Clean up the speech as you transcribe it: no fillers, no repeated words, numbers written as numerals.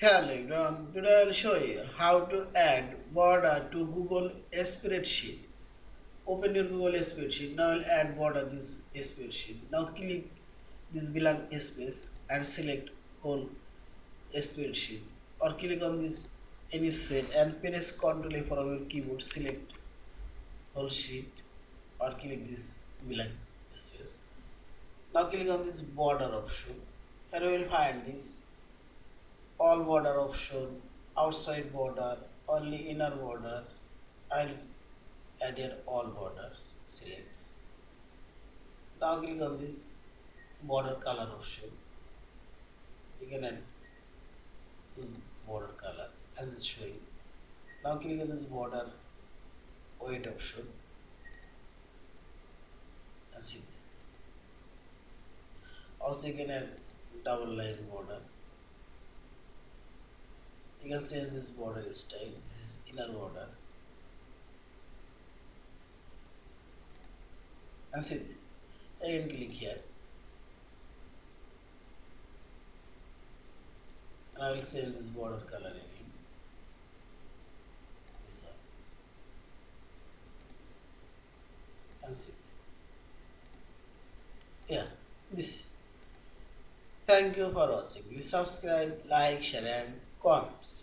Hello everyone, today I'll show you how to add border to Google Spreadsheet. Open your Google Spreadsheet. Now I'll add border this spreadsheet. Now click this blank space and select whole spreadsheet or click on this any cell and press Ctrl A from your keyboard. Select whole sheet or click this blank space. Now click on this border option. Here we will find this all border option, outside border, only inner border. I'll add here all borders. Select. Now click on this border color option. You can add border color and it's showing. Now click on this border weight option and see this. Also you can add double line border. You can change this border style. This is inner border. And see this. Again click here. And I will change this border color again. This one. And see this. Yeah, this is. Thank you for watching. Please subscribe, like, share and comments.